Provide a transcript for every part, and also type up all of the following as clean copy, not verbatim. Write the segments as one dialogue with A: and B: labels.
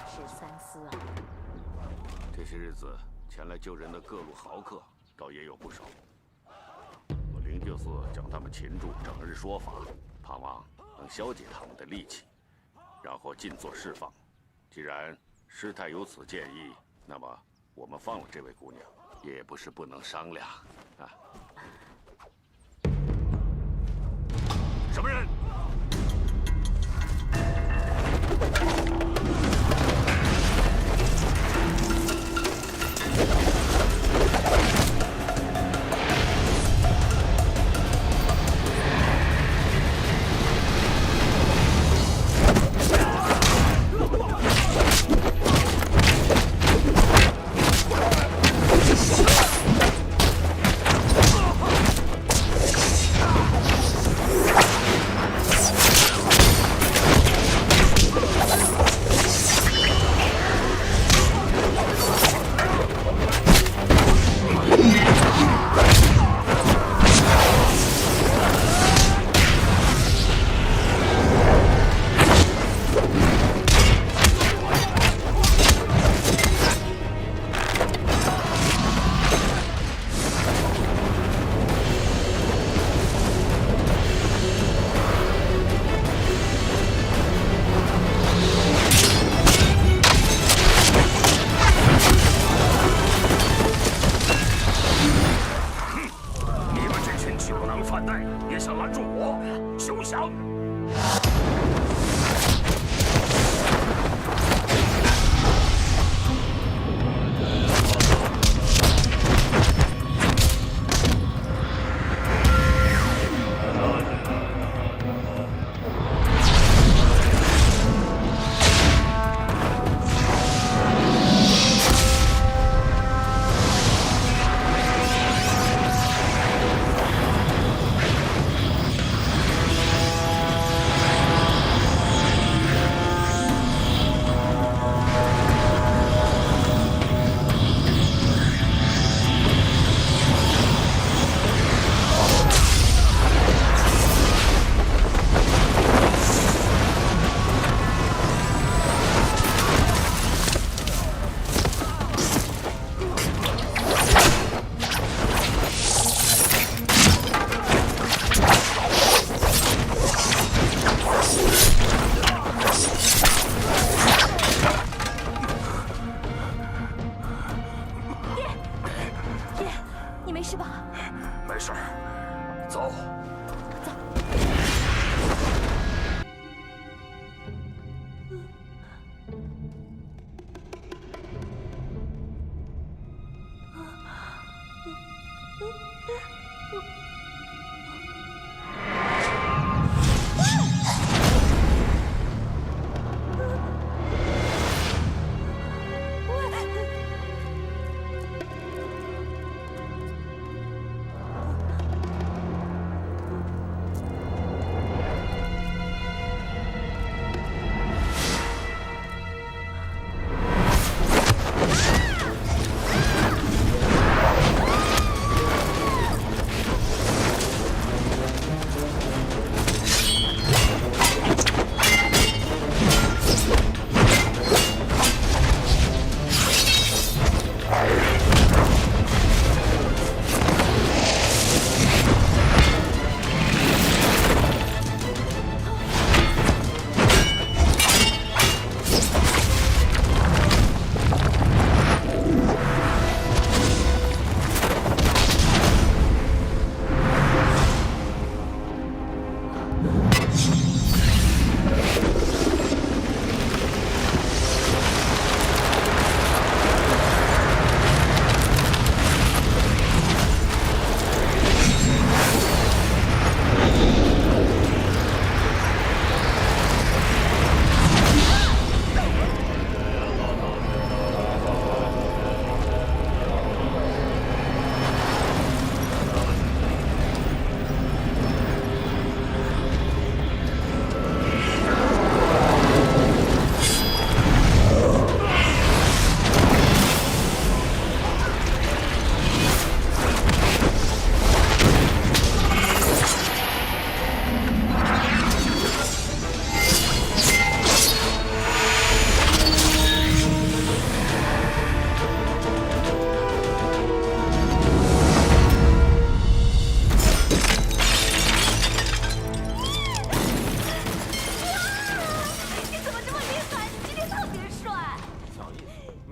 A: 事三思啊。
B: 这些日子前来救人的各路豪客，倒也有不少。我灵鹫寺将他们擒住，整日说法，盼望能消解他们的戾气，然后尽做释放。既然师太有此建议，那么我们放了这位姑娘，也不是不能商量啊。什么人？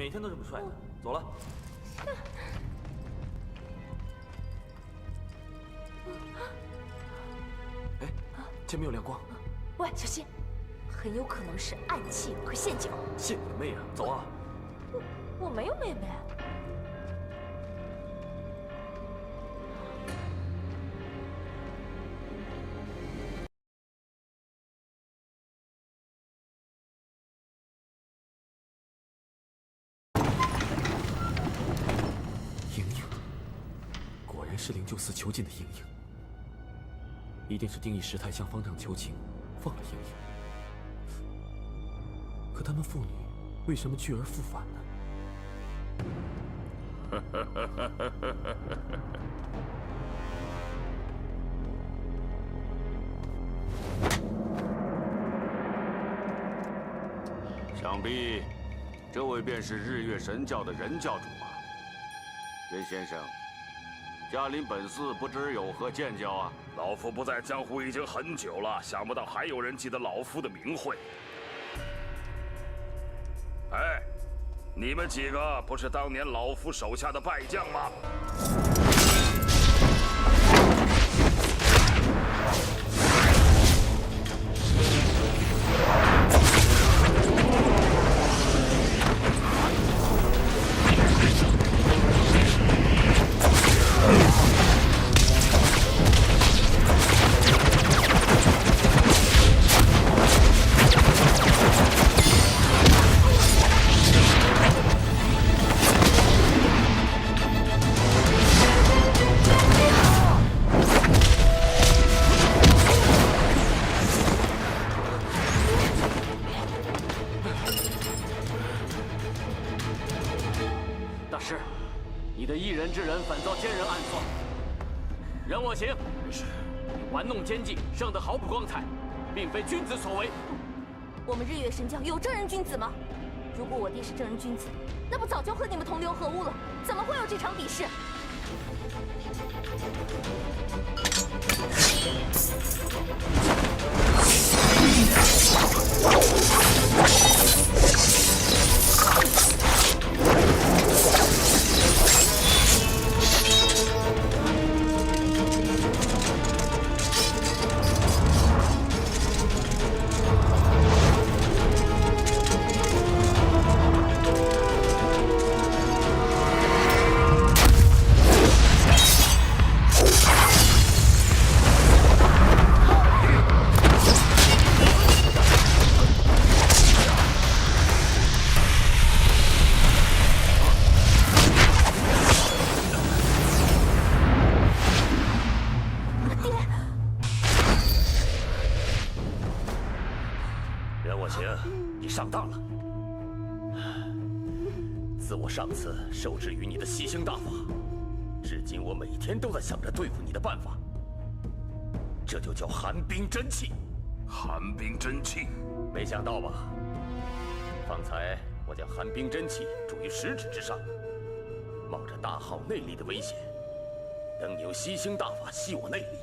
A: 每天都这么帅的。走了。哎，前面有亮光。
C: 喂，小心，很有可能是暗器和陷阱。
A: 陷你妹啊！走啊！
C: 我没有妹妹。
A: 莹莹，果然是灵鹫寺囚禁的莹莹，一定是定义师太向方丈求情，放了莹莹。可他们父女为什么去而复返呢？
B: 想必这位便是日月神教的任教主啊。任先生，嘉林本寺不知有何见教啊？
D: 老夫不在江湖已经很久了，想不到还有人记得老夫的名讳。哎，你们几个不是当年老夫手下的败将吗？
E: 大师，你的一人之人反遭奸人暗算，任我行。是，你玩弄奸计，胜得毫不光彩，并非君子所为。
C: 我们日月神教有正人君子吗？如果我爹是正人君子，那不早就和你们同流合污了？怎么会有这场比试？
D: 任我行，你上当了。自我上次受制于你的吸星大法，至今我每天都在想着对付你的办法。这就叫寒冰真气。寒冰真气，没想到吧？方才我将寒冰真气注于食指之上，冒着大耗内力的危险，等你用吸星大法吸我内力，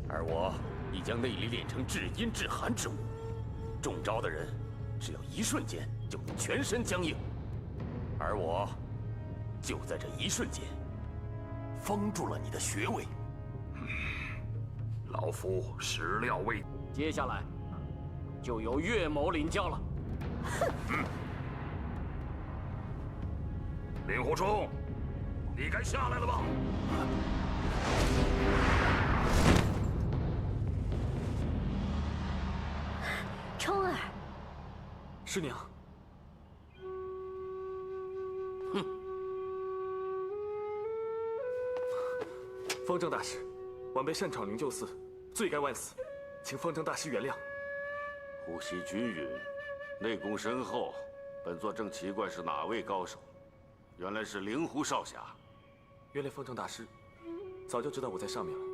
D: 而我已将内力练成至阴至寒之物。中招的人，只要一瞬间就能全身僵硬，而我就在这一瞬间封住了你的穴位。老夫始料未。
E: 接下来就由岳某领教了。
D: 令狐冲，你该下来了吧？
C: 冲儿，
A: 师娘。
E: 哼！
A: 方丈大师，晚辈擅闯灵鹫寺，罪该万死，请方丈大师原谅。
B: 呼吸均匀，内功深厚，本座正奇怪是哪位高手，原来是灵狐少侠。
A: 原来方丈大师早就知道我在上面了。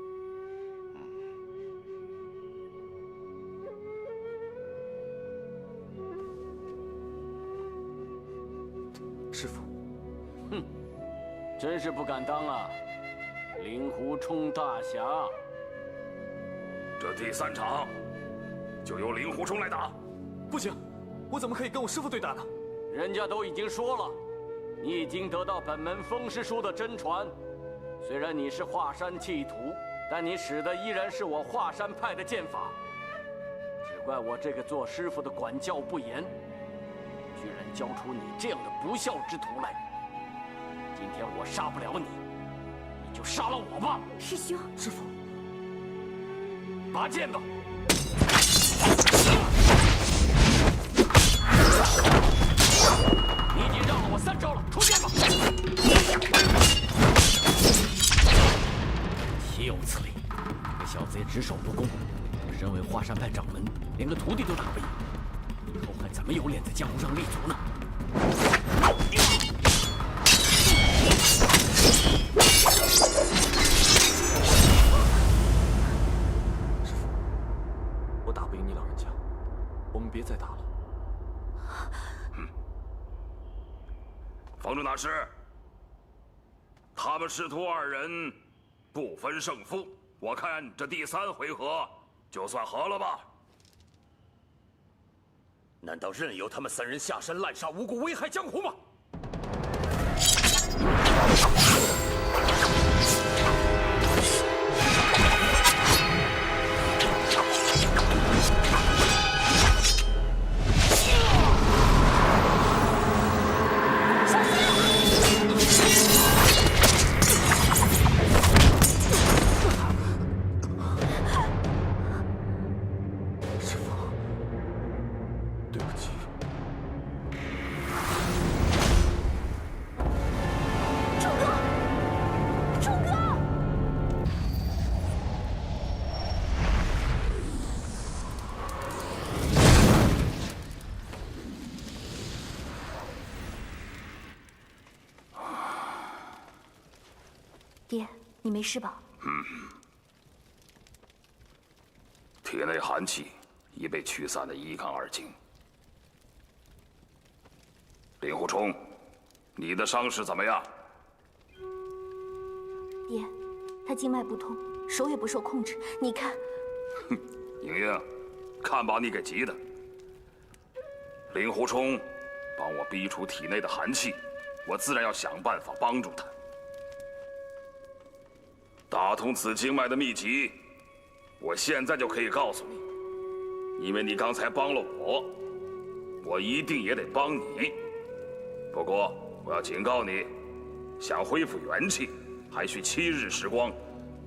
A: 师父，
E: 哼，真是不敢当啊，令狐冲大侠。
D: 这第3场就由令狐冲来打。
A: 不行，我怎么可以跟我师父对打呢？
E: 人家都已经说了，你已经得到本门风师书的真传。虽然你是华山弃徒，但你使的依然是我华山派的剑法。只怪我这个做师傅的管教不严，居然教出你这样的不孝之徒来。今天我杀不了你，你就杀了我吧。
C: 师兄，
A: 师父，
E: 拔剑吧。你已经让了我3招了，出剑吧！岂有此理！这小子也只守不攻，身为华山派掌门，连个徒弟都打不赢，以后还怎么有脸在江湖上立足呢？
A: 师父，我打不赢你老人家，我们别再打了。
B: 方正大师，他们师徒2人不分胜负，我看这第3回合就算和了吧。
D: 难道任由他们3人下山滥杀无辜，危害江湖吗？
C: 爹，你没事吧？
B: 体内寒气已被驱散得一干二净。令狐冲，你的伤势怎么样？
C: 爹，他经脉不通，手也不受控制。你看，
B: 哼，莹莹，看把你给急的。令狐冲，帮我逼出体内的寒气，我自然要想办法帮助他。打通此经脉的秘籍，我现在就可以告诉你，因为你刚才帮了我，我一定也得帮你。不过我要警告你，想恢复元气，还需7日时光，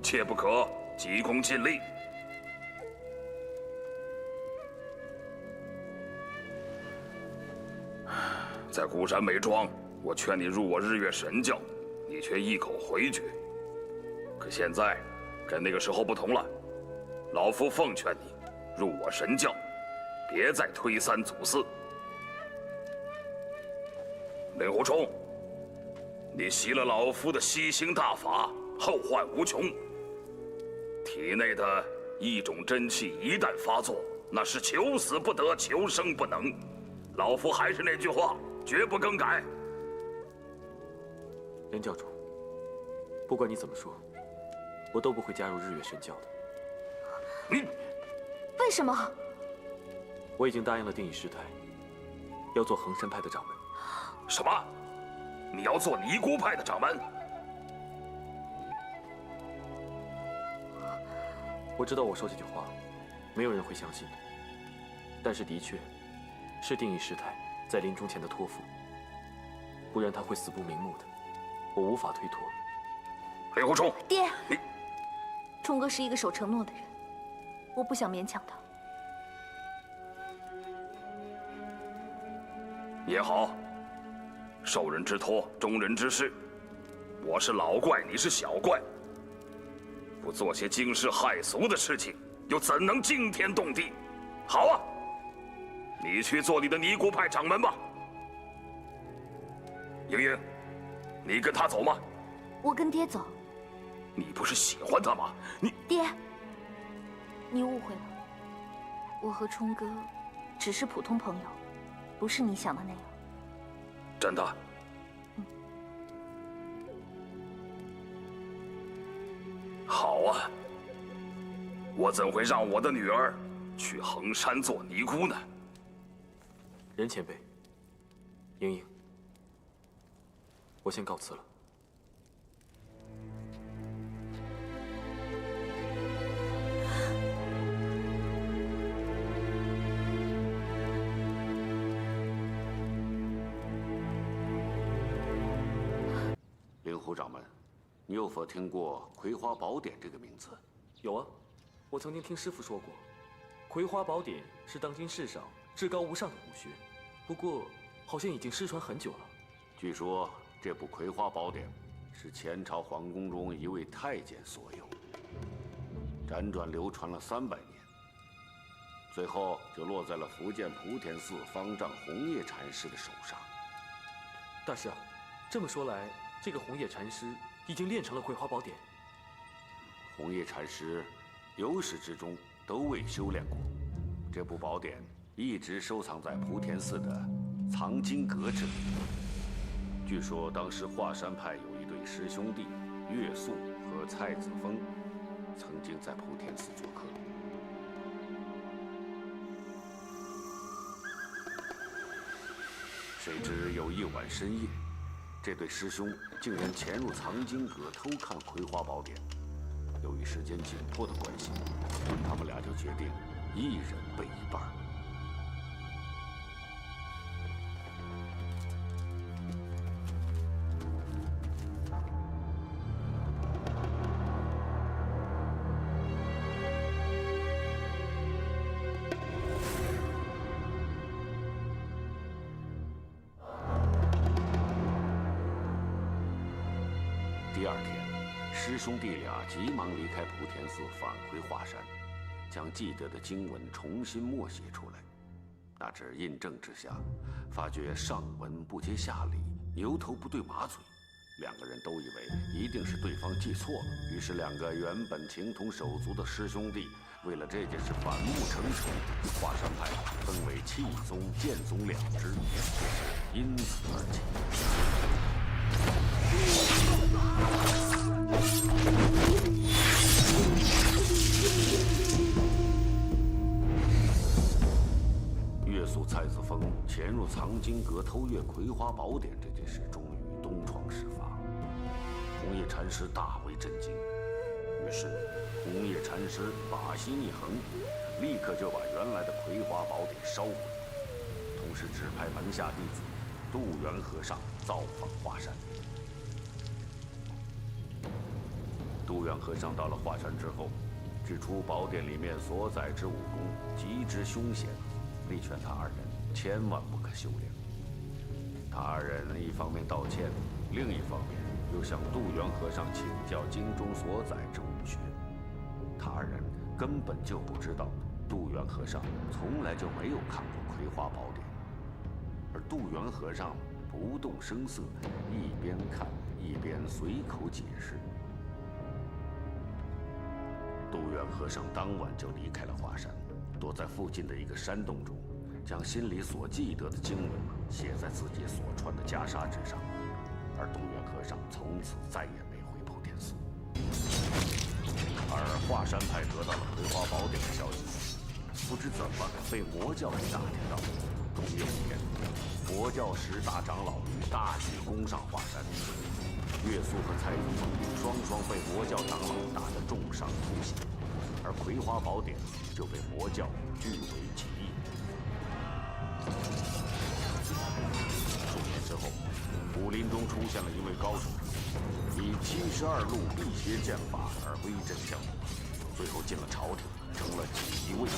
B: 切不可急功近利。在孤山梅庄，我劝你入我日月神教，你却一口回绝。可现在，跟那个时候不同了，老夫奉劝你入我神教，别再推三阻四。令狐冲，你习了老夫的吸星大法，后患无穷。体内的一种真气一旦发作，那是求死不得，求生不能。老夫还是那句话，绝不更改。
A: 连教主，不管你怎么说，我都不会加入日月神教的。
B: 你
C: 为什么？
A: 我已经答应了定义师太，要做衡山派的掌门。
B: 什么？你要做尼姑派的掌门？
A: 我知道我说这句话，没有人会相信的。但是的确，是定义师太在临终前的托付，不然他会死不瞑目的，我无法推脱。
B: 令狐冲，
C: 爹，
B: 你，
C: 冲哥是一个守承诺的人，我不想勉强他。
B: 也好，受人之托，忠人之事。我是老怪，你是小怪，不做些惊世骇俗的事情，又怎能惊天动地？好啊，你去做你的尼姑派掌门吧。莹莹，你跟他走吗？
C: 我跟爹走。
B: 你不是喜欢他吗？
C: 爹，你误会了，我和冲哥只是普通朋友，不是你想的那样。
B: 真的？好啊，我怎会让我的女儿去衡山做尼姑呢？
A: 任前辈，莹莹，我先告辞了。
B: 令狐掌门，你有否听过《葵花宝典》这个名字？
A: 有啊，我曾经听师傅说过，《葵花宝典》是当今世上至高无上的武学，不过好像已经失传很久了。
B: 据说这部《葵花宝典》是前朝皇宫中一位太监所有，辗转流传了300年，最后就落在了福建莆田寺方丈红叶禅师的手上。
A: 大师啊，这么说来，这个红叶禅师已经练成了葵花宝典。
B: 红叶禅师由始至终都未修炼过，这部宝典一直收藏在莆田寺的藏经阁之里。据说当时华山派有一对师兄弟岳素和蔡子峰，曾经在莆田寺做客。谁知有一晚深夜，这对师兄竟然潜入藏经阁偷看《葵花宝典》。由于时间紧迫的关系，他们俩就决定一人背一半。第二天，师兄弟俩急忙离开莆田寺，返回华山，将记得的经文重新默写出来。那只印证之下，发觉上文不接下理，牛头不对马嘴，两个人都以为一定是对方记错了。于是，两个原本情同手足的师兄弟，为了这件事反目成仇。华山派分为气宗、剑宗2支，也是因此而起。岳素、蔡子峰潜入藏经阁偷阅《葵花宝典》这件事，终于东窗事发。红叶禅师大为震惊，于是红叶禅师把心一横，立刻就把原来的《葵花宝典》烧毁，同时指派门下弟子渡元和尚造访华山。渡元和尚到了华山之后，指出宝典里面所载之武功极之凶险，力劝他二人千万不可修炼。他二人一方面道歉，另一方面又向渡元和尚请教经中所载之武学。他二人根本就不知道，渡元和尚从来就没有看过《葵花宝典》，而渡元和尚不动声色，一边看一边随口解释。渡元和尚当晚就离开了华山，躲在附近的一个山洞中，将心里所记得的经文写在自己所穿的袈裟之上。而渡元和尚从此再也没回莆田寺。而华山派得到了《葵花宝典》的消息，不知怎么被魔教给打听到。终有一天，佛教10大长老大举攻上华山，岳素和蔡子峰双被魔教长老打得重伤突袭，而《葵花宝典》就被魔教据为己有。数年之后，武林中出现了一位高手，以72路辟邪剑法而威震江湖，最后进了朝廷，成了锦衣卫。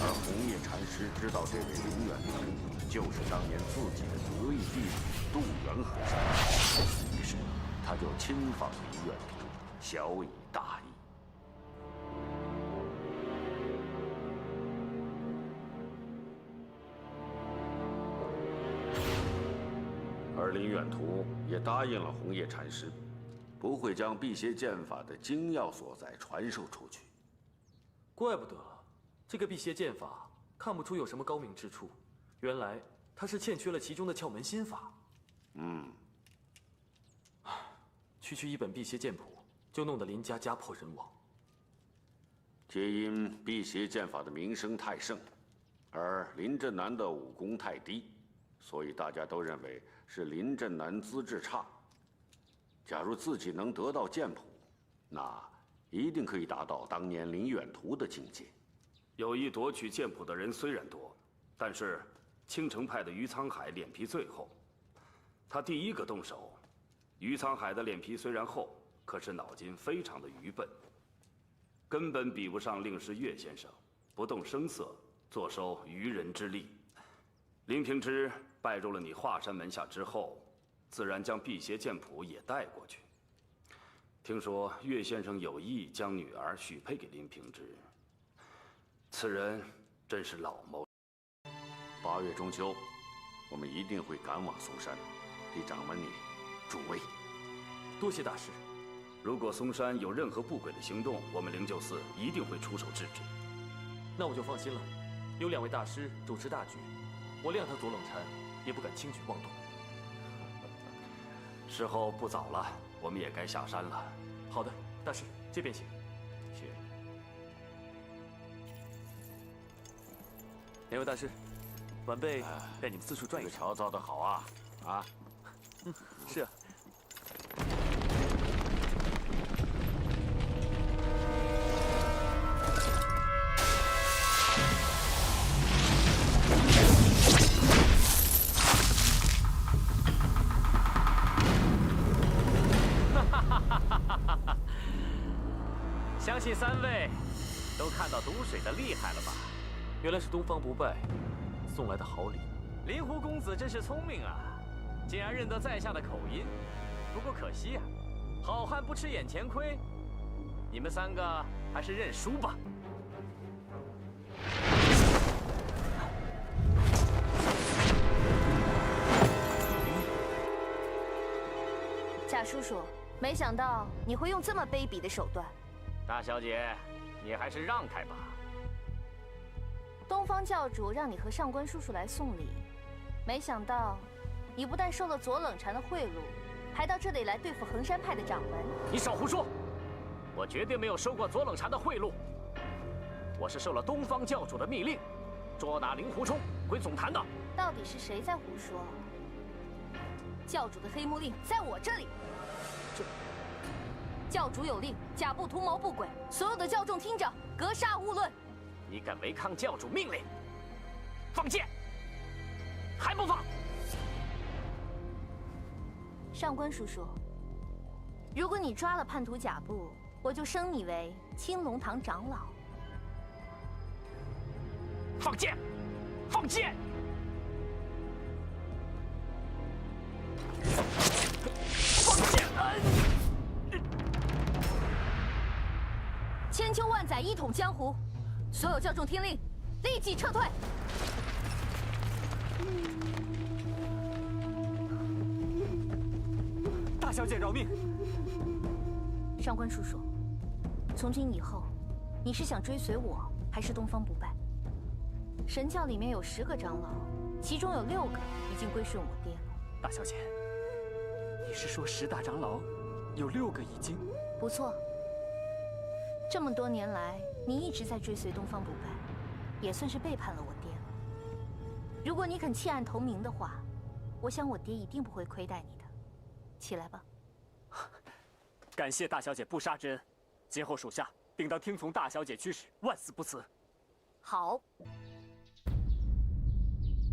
B: 而红叶禅师知道这位林远图就是当年自己的得意弟子渡元和尚，于是他就亲访林远图，小以大义。而林远图也答应了红叶禅师，不会将辟邪剑法的精要所在传授出去。
A: 怪不得这个辟邪剑法看不出有什么高明之处，原来他是欠缺了其中的窍门心法。区一本辟邪剑谱，就弄得林家家破人亡。
B: 皆因辟邪剑法的名声太盛，而林震南的武功太低，所以大家都认为是林震南资质差。假如自己能得到剑谱，那一定可以达到当年林远图的境界。
F: 有意夺取剑谱的人虽然多，但是青城派的于沧海脸皮最厚，他第一个动手。于沧海的脸皮虽然厚，可是脑筋非常的愚笨，根本比不上令师岳先生，不动声色坐收渔人之利。林平之拜入了你华山门下之后，自然将辟邪剑谱也带过去。听说岳先生有意将女儿许配给林平之，此人真是老谋。
B: 8月中秋，我们一定会赶往嵩山，替掌门你助威。
A: 多谢大师。
F: 如果嵩山有任何不轨的行动，我们灵鹫寺一定会出手制止。
A: 那我就放心了，有2位大师主持大局，我谅他左冷禅也不敢轻举妄动。
F: 时候不早了，我们也该下山了。
A: 好的，大师，这边请。
F: 谢。
A: 2位大师，晚辈带你们四处转一转。
B: 这个桥造得好啊！啊，
A: 是啊。
G: 相信3位都看到毒水的厉害了吧？
A: 原来是东方不败送来的好礼。
G: 灵狐公子真是聪明啊，竟然认得在下的口音。不过可惜啊，好汉不吃眼前亏，你们3个还是认输吧。
C: 贾叔叔，没想到你会用这么卑鄙的手段。
G: 大小姐，你还是让开吧。
C: 东方教主让你和上官叔叔来送礼，没想到你不但收了左冷禅的贿赂，还到这里来对付衡山派的掌门。
G: 你少胡说！我绝对没有收过左冷禅的贿赂，我是受了东方教主的密令，捉拿令狐冲归总坛的。
C: 到底是谁在胡说？教主的黑幕令在我这里。教主有令，假布图谋不轨，所有的教众听着，格杀勿论。
G: 你敢违抗教主命令，放箭！还不放？
C: 上官叔叔，如果你抓了叛徒贾布，我就升你为青龙堂长老。
G: 放箭！放箭！放箭！
C: 千秋万载一统江湖，所有教众听令，立即撤退。
G: 大小姐饶命！
C: 上官叔叔，从今以后，你是想追随我，还是东方不败？神教里面有10个长老，其中有6个已经归顺我爹了。
G: 大小姐，你是说10大长老有6个已经？
C: 不错。这么多年来，你一直在追随东方不败，也算是背叛了我爹了。如果你肯弃暗投明的话，我想我爹一定不会亏待你的。起来吧。
G: 感谢大小姐不杀之恩，今后属下定当听从大小姐驱使，万死不辞。
C: 好。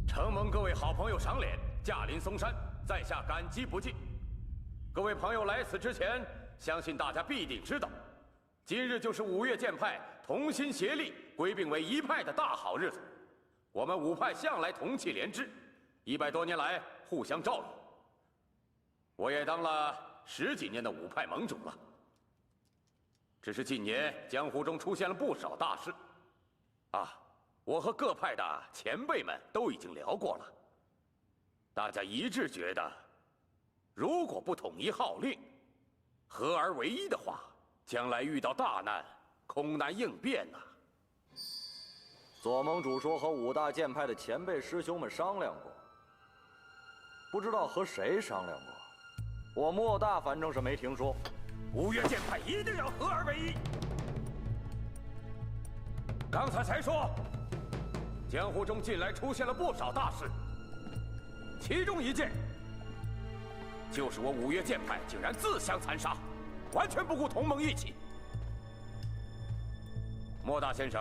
D: 承蒙各位好朋友赏脸，驾临嵩山，在下感激不尽。各位朋友来此之前，相信大家必定知道。今日就是5岳剑派同心协力归并为一派的大好日子。我们5派向来同气连枝，100多年来互相照应。我也当了10几年的5派盟主了。只是近年江湖中出现了不少大事，我和各派的前辈们都已经聊过了。大家一致觉得，如果不统一号令，合而为一的话，将来遇到大难，空难应变呐。
H: 左盟主说和5大剑派的前辈师兄们商量过，不知道和谁商量过。我莫大反正是没听说。
D: 5岳剑派一定要合而为一。刚才说，江湖中近来出现了不少大事，其中一件就是我五岳剑派竟然自相残杀，完全不顾同盟义气。莫大先生，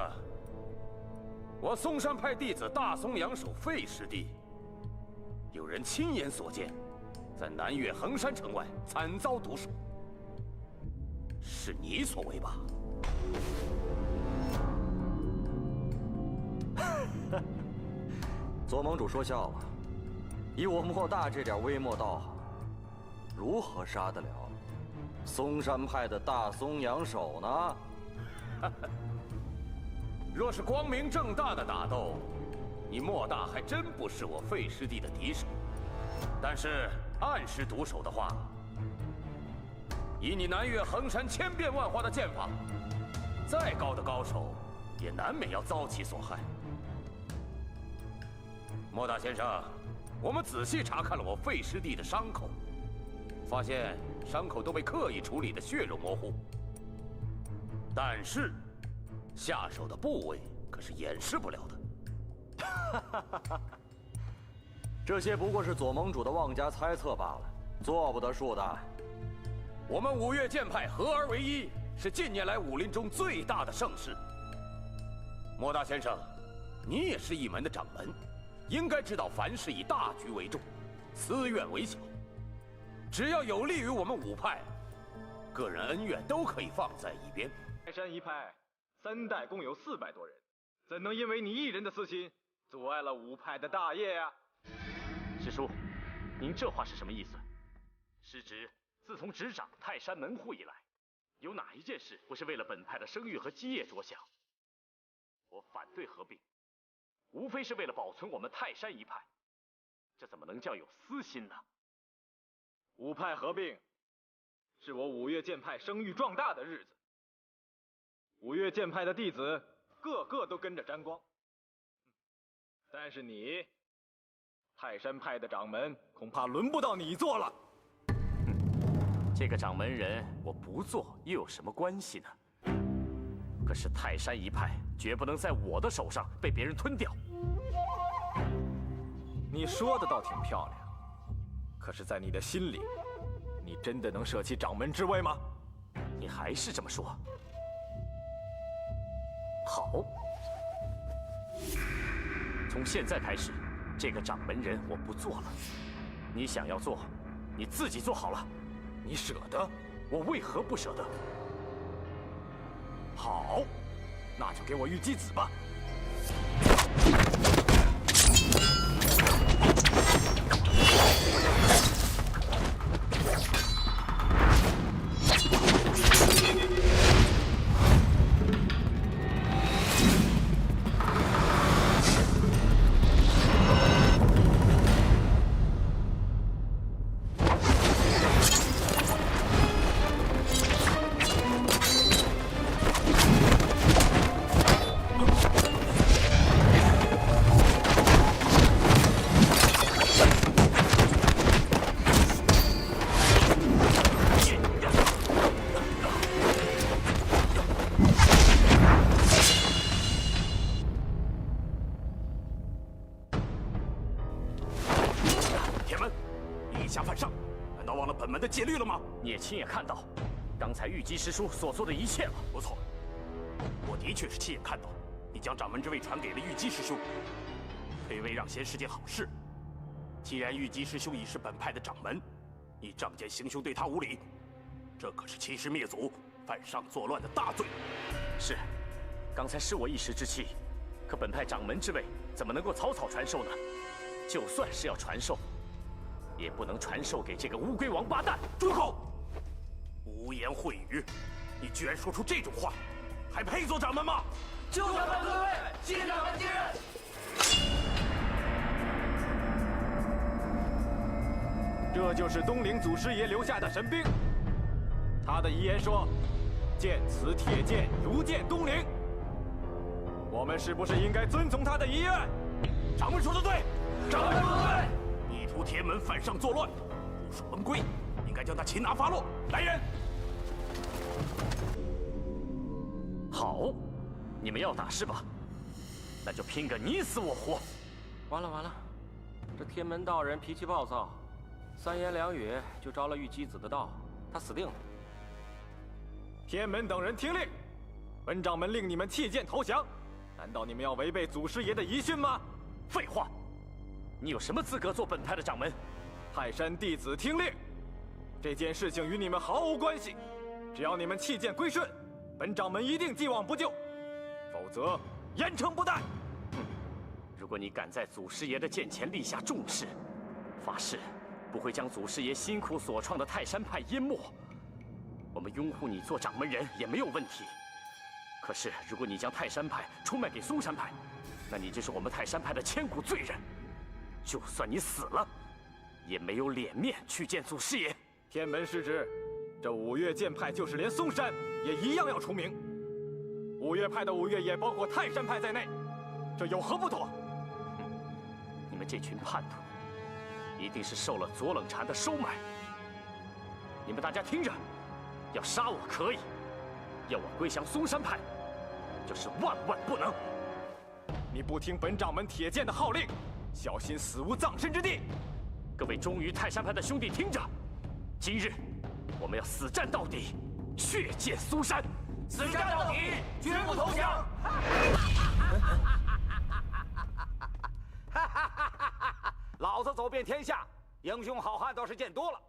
D: 我嵩山派弟子大松阳守费师弟，有人亲眼所见，在南岳衡山城外惨遭毒手，是你所为吧？
H: 左盟主说笑了，以我莫大这点微末道行，如何杀得了嵩山派的大松阳守呢？
D: 若是光明正大的打斗，你莫大还真不是我费师弟的敌手。但是暗施毒手的话，以你南岳衡山千变万化的剑法，再高的高手也难免要遭其所害。莫大先生，我们仔细查看了我费师弟的伤口，发现伤口都被刻意处理的血肉模糊，但是下手的部位可是掩饰不了的。
H: 这些不过是左盟主的妄加猜测罢了，做不得数的。
D: 我们五岳剑派合而为一，是近年来武林中最大的盛事。莫大先生，你也是一门的掌门，应该知道凡事以大局为重，私怨为小。只要有利于我们五派，个人恩怨都可以放在一边。
I: 泰山一派3代共有400多人，怎能因为你一人的私心，阻碍了五派的大业呀？
G: 师叔，您这话是什么意思？是指自从执掌泰山门户以来，有哪一件事不是为了本派的声誉和基业着想？我反对合并，无非是为了保存我们泰山一派，这怎么能叫有私心呢？
I: 五派合并，是我五岳剑派声誉壮大的日子。五岳剑派的弟子个个都跟着沾光，但是你，泰山派的掌门，恐怕轮不到你做了。
G: 这个掌门人我不做又有什么关系呢？可是泰山一派绝不能在我的手上被别人吞掉。
I: 你说的倒挺漂亮，可是，在你的心里，你真的能舍弃掌门之位吗？
G: 你还是这么说？好，从现在开始，这个掌门人我不做了。你想要做，你自己做好了。
I: 你舍得？
G: 我为何不舍得？
I: 好，那就给我玉姬子吧。
G: 戒律了吗？你也亲眼看到，刚才玉姬师叔所做的一切了。
F: 不错，我的确是亲眼看到，你将掌门之位传给了玉姬师兄，推位让贤是件好事。既然玉姬师兄已是本派的掌门，你仗剑行凶对他无礼，这可是欺师灭祖、犯上作乱的大罪。
G: 是，刚才是我一时之气，可本派掌门之位怎么能够草草传授呢？就算是要传授，也不能传授给这个乌龟王八蛋！
F: 住口！污言秽语！你居然说出这种话，还配做掌门吗？
E: 就掌门退位，新掌门接任。
I: 这就是东陵祖师爷留下的神兵。他的遗言说：“剑此铁剑，如见东陵。”我们是不是应该遵从他的遗愿？
F: 掌门说的对，
E: 掌门说的
F: 对。意图天门，犯上作乱，不守门规，应该将他擒拿发落。来人！
G: 好，你们要打是吧？那就拼个你死我活！
A: 完了完了，
E: 这天门道人脾气暴躁，三言两语就着了玉姬子的道，他死定了。
I: 天门等人听令，本掌门令你们弃剑投降，难道你们要违背祖师爷的遗训吗？
G: 废话，你有什么资格做本派的掌门？
I: 泰山弟子听令，这件事情与你们毫无关系，只要你们弃剑归顺，本掌门一定既往不咎，否则严惩不贷。
G: 如果你敢在祖师爷的剑前立下重誓，发誓不会将祖师爷辛苦所创的泰山派淹没，我们拥护你做掌门人也没有问题。可是，如果你将泰山派出卖给嵩山派，那你就是我们泰山派的千古罪人。就算你死了，也没有脸面去见祖师爷。
I: 天门失职，这五岳剑派就是连嵩山也一样要除名。五岳派的五岳也包括泰山派在内，这有何不妥？
G: 你们这群叛徒，一定是受了左冷禅的收买。你们大家听着，要杀我可以，要我归降嵩山派，就是万万不能。
I: 你不听本掌门铁剑的号令，小心死无葬身之地。
G: 各位忠于泰山派的兄弟听着，今日我们要死战到底，血溅嵩山，
D: 死战到底，绝不投降。
J: 老子走遍天下，英雄好汉倒是见多了，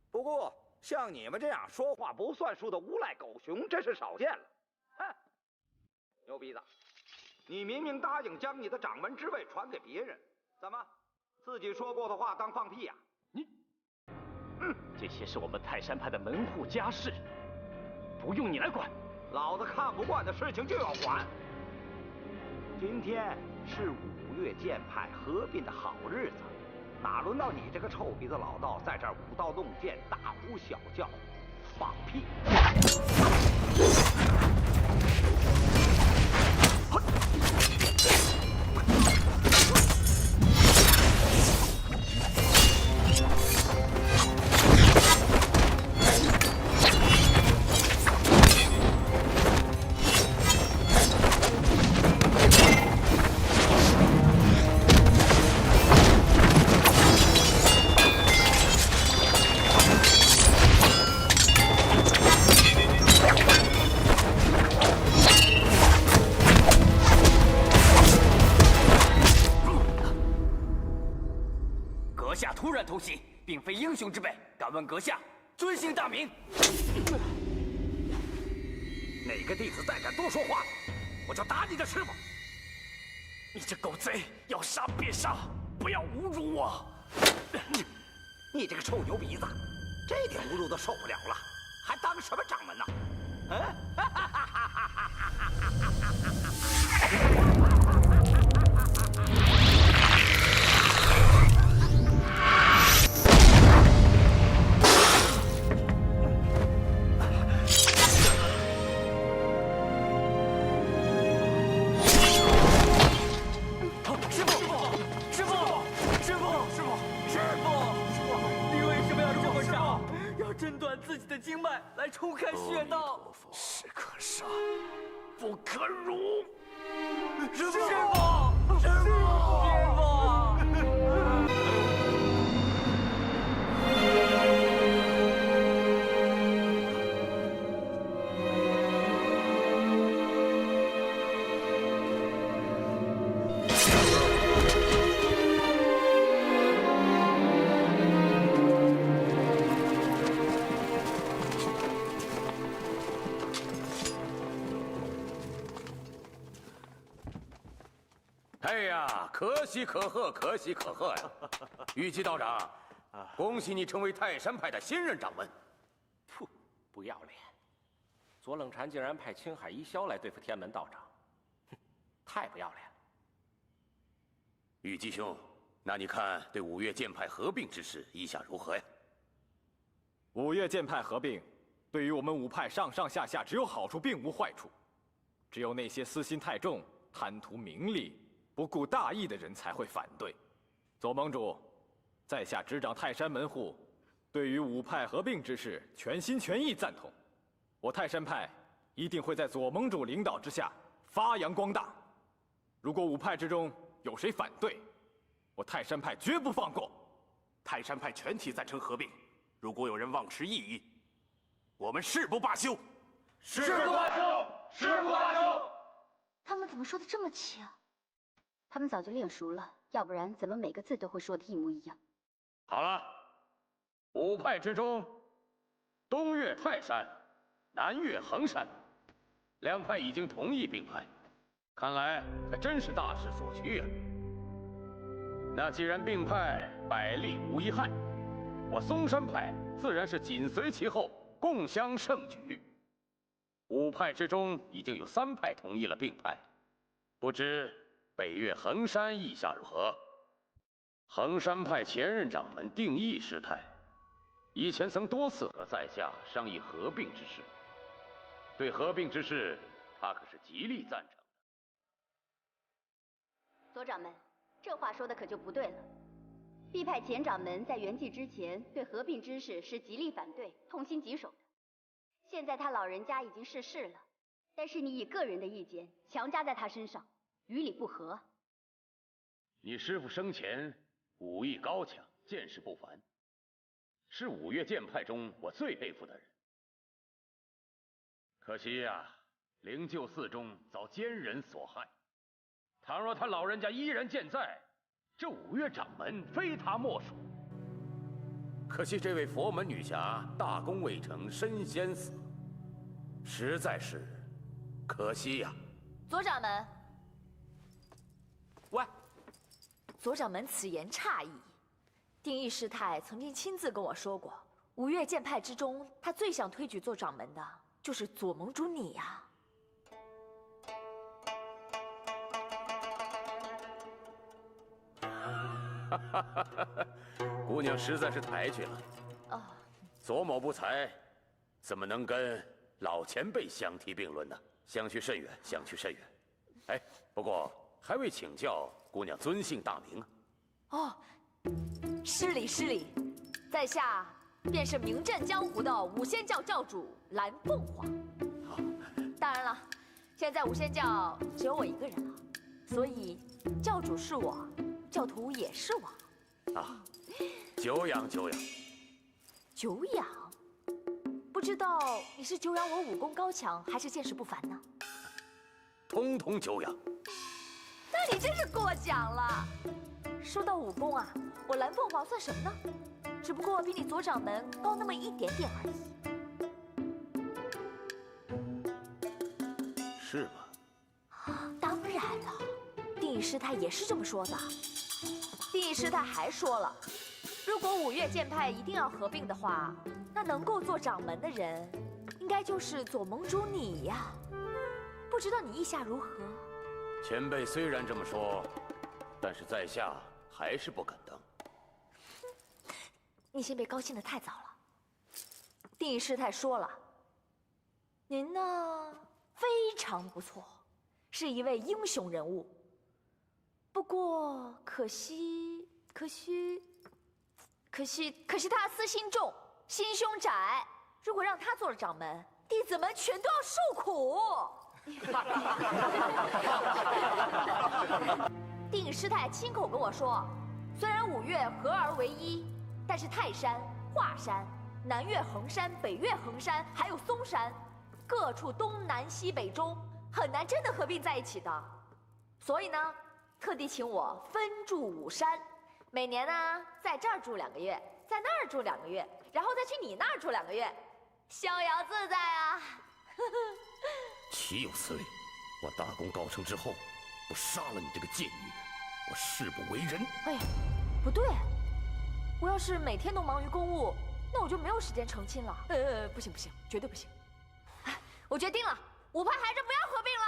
J: 不过像你们这样说话不算数的无赖狗熊，真是少见了。哼，牛鼻子，你明明答应将你的掌门之位传给别人，怎么自己说过的话当放屁呀？
G: 这些是我们泰山派的门户家事，不用你来管。
J: 老子看不惯的事情就要管。今天是五岳剑派合并的好日子，哪轮到你这个臭鼻子老道在这儿舞刀弄剑、大呼小叫、放屁？
D: 并非英雄之辈，敢问阁下尊姓大名？
J: 哪个弟子再敢多说话，我就打你的翅膀！
G: 你这狗贼，要杀便杀，不要侮辱我！
J: 你这个臭牛鼻子，这点侮辱都受不了了，还当什么掌门呢？
D: 经脉来冲开穴道，
G: 士可杀，不可辱。
D: 师父，师父。
J: 哎呀，可喜可贺，可喜可贺呀！玉姬道长，恭喜你成为泰山派的新任掌门。
E: 噗，不要脸！左冷禅竟然派青海一霄来对付天门道长，哼，太不要脸了！
J: 玉姬兄，那你看对五岳剑派合并之事，意下如何呀？
I: 五岳剑派合并，对于我们五派上上下下只有好处，并无坏处。只有那些私心太重、贪图名利、不顾大义的人才会反对。左盟主，在下执掌泰山门户，对于五派合并之事全心全意赞同。我泰山派一定会在左盟主领导之下发扬光大。如果五派之中有谁反对，
K: 我泰山派绝不放过。泰山派全体赞成合并，如果有人妄持异议，我们誓不罢休。
L: 誓不罢休！誓不罢休！
M: 他们怎么说的这么齐啊？他们早就练熟了，要不然怎么每个字都会说的一模一样？
N: 好了，五派之中，东越泰山，南越衡山，两派已经同意并派，看来还真是大势所趋呀。那既然并派，百利无一害，我嵩山派自然是紧随其后，共襄盛举。五派之中已经有3派同意了并派，不知北岳衡山意下如何？衡山派前任掌门定义师太，以前曾多次和在下商议合并之事，对合并之事，他可是极力赞成的。
M: 左掌门，这话说的可就不对了。毕派前掌门在圆寂之前对合并之事是极力反对、痛心疾首的。现在他老人家已经逝世了，但是你以个人的意见强加在他身上，于理不合。
N: 你师父生前武艺高强，见识不凡，是五岳剑派中我最佩服的人。可惜呀，灵鹫寺中遭奸人所害。倘若他老人家依然健在，这五岳掌门非他莫属。
D: 可惜这位佛门女侠大功未成身先死，实在是可惜呀。
C: 左掌门，
K: 喂，
C: 左掌门此言差矣。定义师太曾经亲自跟我说过，五岳剑派之中，他最想推举做掌门的就是左盟主你呀。
D: 姑娘实在是抬举了。
C: 哦，
D: 左某不才，怎么能跟老前辈相提并论呢？相去甚远，相去甚远。哎，不过还未请教姑娘尊姓大名啊？
C: 哦，失礼失礼，在下便是名震江湖的五仙教教主蓝凤凰。当然了，现在五仙教只有我一个人了，所以教主是我，教徒也是我。
D: 啊，久仰久仰。
C: 久仰？不知道你是久仰我武功高强，还是见识不凡呢？
D: 通通久仰。
C: 那你真是过奖了。说到武功啊，我蓝凤凰算什么呢？只不过比你左掌门高那么一点点而已。
D: 是吗？
C: 当然了，定义师太也是这么说的。定义师太还说了，如果五岳剑派一定要合并的话，那能够做掌门的人，应该就是左盟主你呀。不知道你意下如何？
D: 前辈虽然这么说，但是在下还是不敢当。
C: 你先别高兴得太早了。定义师太说了，您呢非常不错，是一位英雄人物。不过可惜他私心重，心胸窄。如果让他做了掌门，弟子们全都要受苦。定义师太亲口跟我说，虽然五岳合而为一，但是泰山、华山、南岳衡山、北岳衡山，还有嵩山，各处东南西北中，很难真的合并在一起的。所以呢，特地请我分驻5山，每年呢在这儿住2个月，在那儿住2个月，然后再去你那儿住2个月，逍遥自在啊！
D: 岂有此理！我大功告成之后，我杀了你这个贱女人，我誓不为人。
C: 哎呀，不对，我要是每天都忙于公务，那我就没有时间成亲了。不行不行，绝对不行！哎，我决定了，5派还是不要合并了。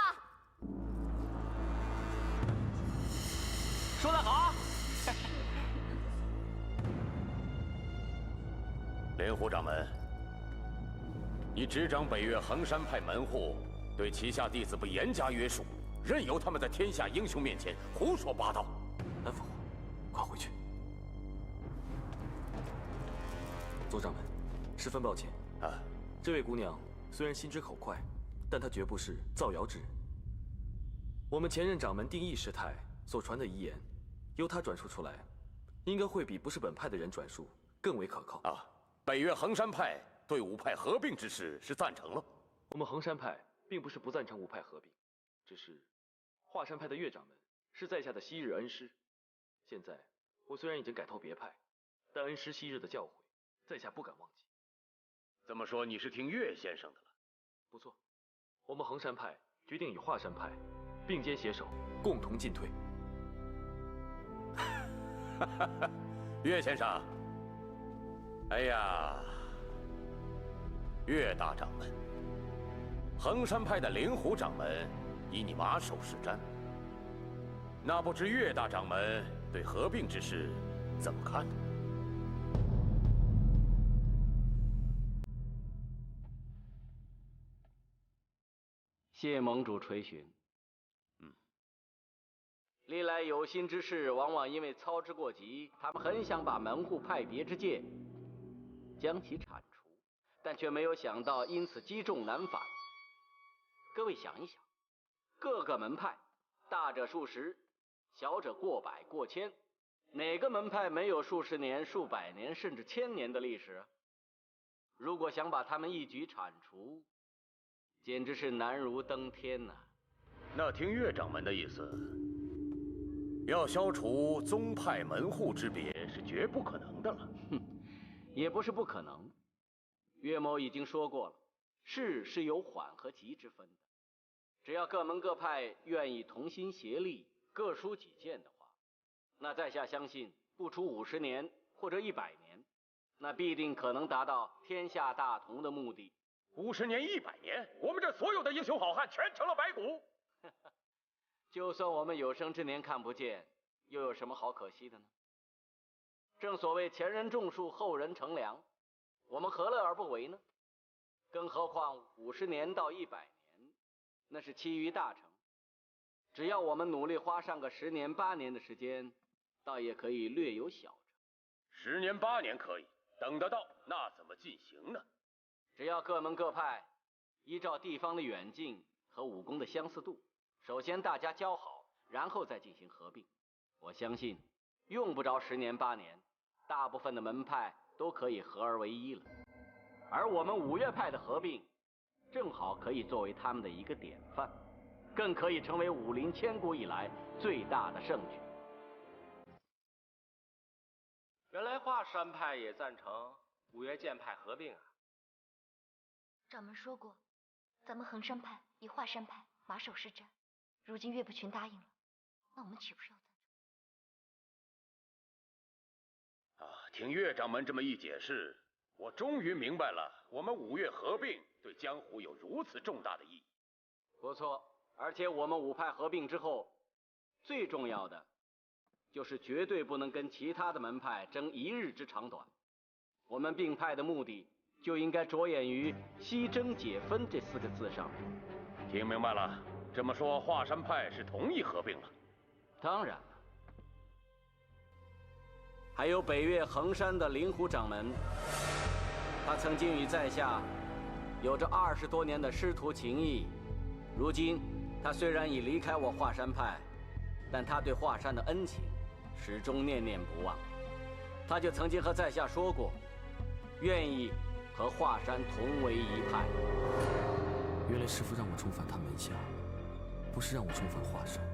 K: 说得好！
D: 莲湖掌门，你执掌北岳衡山派门户，对旗下弟子不严加约束，任由他们在天下英雄面前胡说八道。
A: 蓝凤凰，快回去！左掌门，十分抱歉
D: 啊，
A: 这位姑娘虽然心直口快，但她绝不是造谣之人。我们前任掌门定义师太所传的遗言，由他转述出来，应该会比不是本派的人转述更为可靠。
K: 啊，北岳衡山派对五派合并之事是赞成了。
A: 我们衡山派并不是不赞成五派合并，只是华山派的岳掌门是在下的昔日恩师。现在我虽然已经改投别派，但恩师昔日的教诲，在下不敢忘记。
K: 这么说你是听岳先生的了？
A: 不错，我们衡山派决定与华山派并肩携手，共同进退。
K: 岳先生，哎呀，岳大掌门，衡山派的灵狐掌门以你马首是瞻，那不知岳大掌门对合并之事怎么看呢？
E: 谢盟主垂询。历来有心之士，往往因为操之过急，他们很想把门户派别之戒将其铲除，但却没有想到因此积重难返。各位想一想，各个门派，大者数十，小者过百过千，哪个门派没有数十年、数百年甚至千年的历史？如果想把他们一举铲除，简直是难如登天呐！
K: 那听岳掌门的意思，要消除宗派门户之别是绝不可能的了。
E: 哼，也不是不可能。岳某已经说过了，事是有缓和急之分的。只要各门各派愿意同心协力，各抒己见的话，那在下相信，不出50年或者100年，那必定可能达到天下大同的目的。
N: 50年、100年，我们这所有的英雄好汉全成了白骨。
E: 就算我们有生之年看不见，又有什么好可惜的呢？正所谓前人种树，后人乘凉，我们何乐而不为呢？更何况50年到100年，那是期于大成。只要我们努力花上个10年、8年的时间，倒也可以略有小成。
N: 10年、8年可以，等得到，那怎么进行呢？
E: 只要各门各派依照地方的远近和武功的相似度，首先大家交好，然后再进行合并。我相信用不着10年8年，大部分的门派都可以合而为一了。而我们五岳派的合并，正好可以作为他们的一个典范，更可以成为武林千古以来最大的盛举。
G: 原来华山派也赞成五岳剑派合并啊？
C: 掌门说过，咱们衡山派与华山派马首是瞻。如今岳不群答应了，那我们岂不是要赞
N: 成？听岳掌门这么一解释，我终于明白了，我们五岳合并对江湖有如此重大的意义。
E: 不错，而且我们五派合并之后，最重要的就是绝对不能跟其他的门派争一日之长短。我们并派的目的就应该着眼于西征解分这4个字上面。
N: 听明白了。这么说，华山派是同意合并了？
E: 当然了。还有北岳衡山的灵狐掌门，他曾经与在下有着20多年的师徒情谊。如今他虽然已离开我华山派，但他对华山的恩情始终念念不忘。他就曾经和在下说过，愿意和华山同为一派。
A: 原来师父让我重返他门下，不是让我重返华山，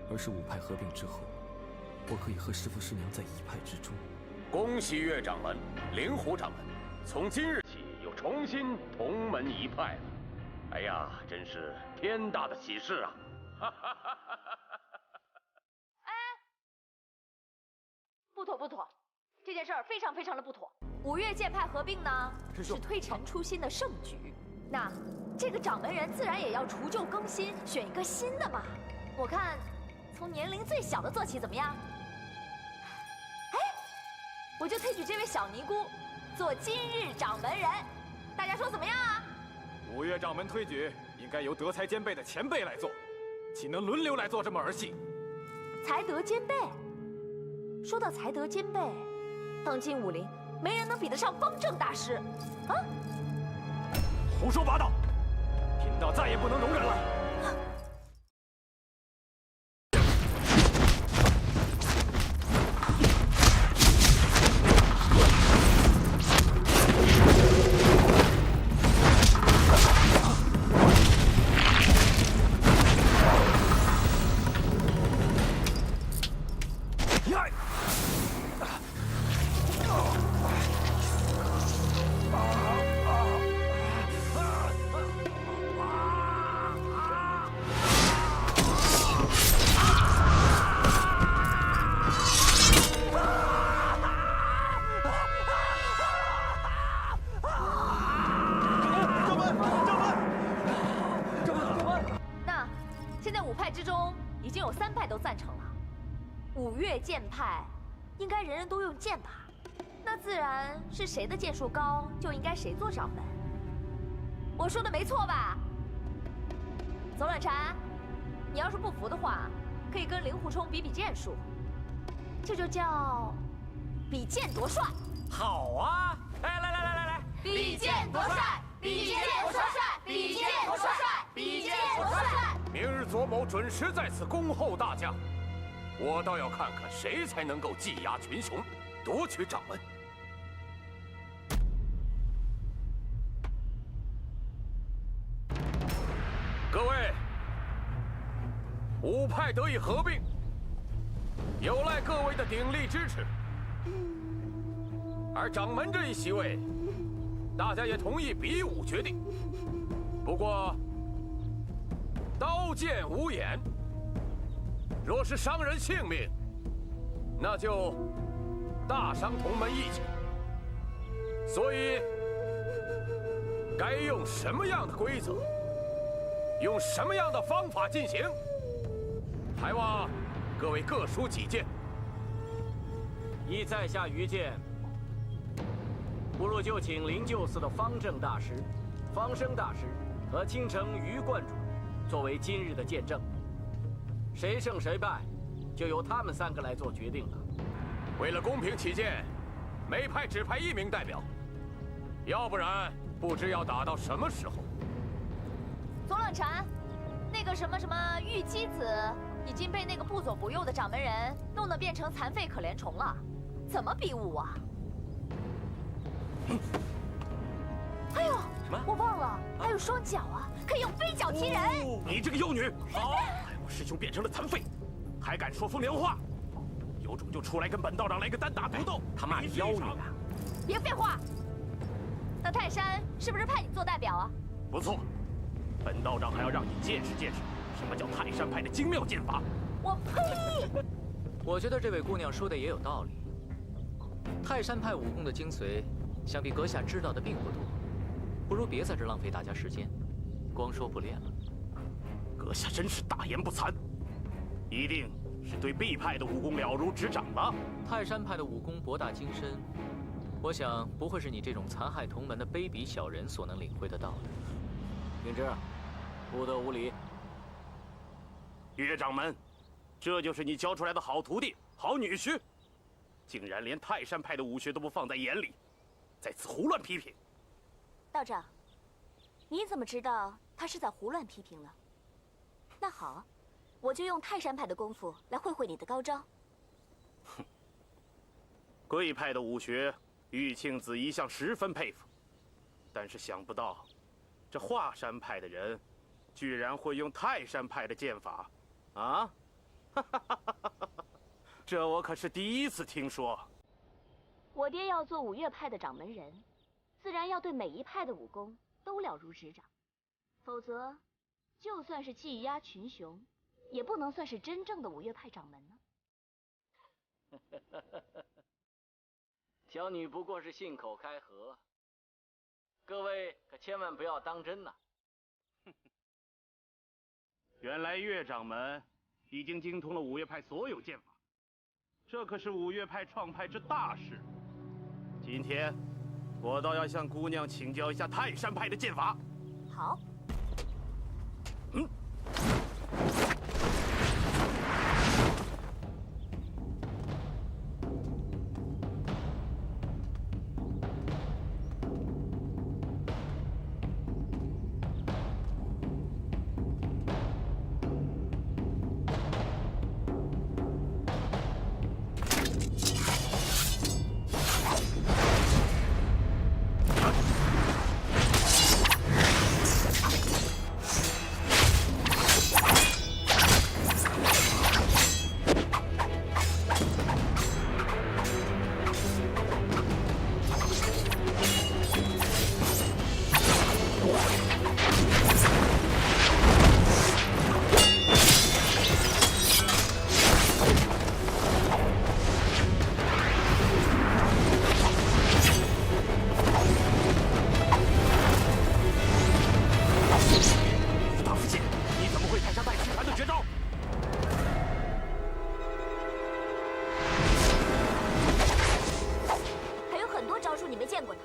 A: 而是五派合并之后，我可以和师父师娘在一派之中。
N: 恭喜岳掌门、灵狐掌门，从今日起又重新同门一派了。哎呀，真是天大的喜事啊！
C: 哎，不妥不妥，这件事儿非常非常的不妥。五岳剑派合并呢，是推陈出新的盛举，那这个掌门人自然也要除旧更新，选一个新的嘛。我看从年龄最小的做起怎么样？哎，我就推举这位小尼姑做今日掌门人，大家说怎么样啊？
I: 五岳掌门推举应该由德才兼备的前辈来做，岂能轮流来做这么儿戏？
C: 才德兼备。说到才德兼备，当今武林没人能比得上方正大师啊！
I: 胡说八道，贫道再也不能容忍了。
C: 越剑派，应该人人都用剑吧？那自然是谁的剑术高，就应该谁做掌门。我说的没错吧？左冷禅，你要是不服的话，可以跟令狐冲比比剑术，这就叫比剑夺帅。
K: 好啊！哎，来！
C: 比剑夺帅！比剑夺帅！比剑夺帅！比剑夺帅！
K: 明日左某准时在此恭候大驾。我倒要看看谁才能够技压群雄，夺取掌门。各位，五派得以合并，有赖各位的鼎力支持。而掌门这一席位，大家也同意比武决定。不过，刀剑无眼，若是伤人性命，那就大伤同门义气。所以，该用什么样的规则，用什么样的方法进行，还望各位各抒己见。
E: 依在下愚见，不如就请灵鹫寺的方正大师、方生大师和青城余观主作为今日的见证，谁胜谁败，就由他们3个来做决定了。
K: 为了公平起见，每派只派1名代表，要不然不知要打到什么时候。
C: 左冷禅，那个什么玉姬子已经被那个不左不右的掌门人弄得变成残废可怜虫了，怎么比武啊？哎呦，什么？我忘了，还有双脚啊，可以用飞脚踢人。
F: 你这个幼女，好，害我师兄变成了残废，还敢说风凉话，有种就出来跟本道长来个单打独斗。
K: 他骂你妖女啊！
C: 别废话。那泰山是不是派你做代表啊？
F: 不错，本道长还要让你见识见识什么叫泰山派的精妙剑法。
C: 我呸！
A: 我觉得这位姑娘说的也有道理。泰山派武功的精髓，想必阁下知道的并不多，不如别在这浪费大家时间，光说不练了。
F: 阁下真是大言不惭，一定是对 B 派的武功了如指掌了。
A: 泰山派的武功博大精深，我想不会是你这种残害同门的卑鄙小人所能领会得到的。
E: 明之，不得无礼。
F: 岳掌门，这就是你教出来的好徒弟、好女婿，竟然连泰山派的武学都不放在眼里，在此胡乱批评。
C: 道长，你怎么知道他是在胡乱批评呢？那好，我就用泰山派的功夫来会会你的高招。
F: 哼，贵派的武学，玉庆子一向十分佩服，但是想不到，这华山派的人，居然会用泰山派的剑法，啊！这我可是第一次听说。
C: 我爹要做五岳派的掌门人，自然要对每一派的武功都了如指掌，否则，就算是技压群雄，也不能算是真正的五岳派掌门呢。
E: 小女不过是信口开河，各位可千万不要当真呐。
F: 原来岳掌门已经精通了五岳派所有剑法，这可是五岳派创派之大事。今天，我倒要向姑娘请教一下泰山派的剑法。
C: 好。
O: 你没见过呢。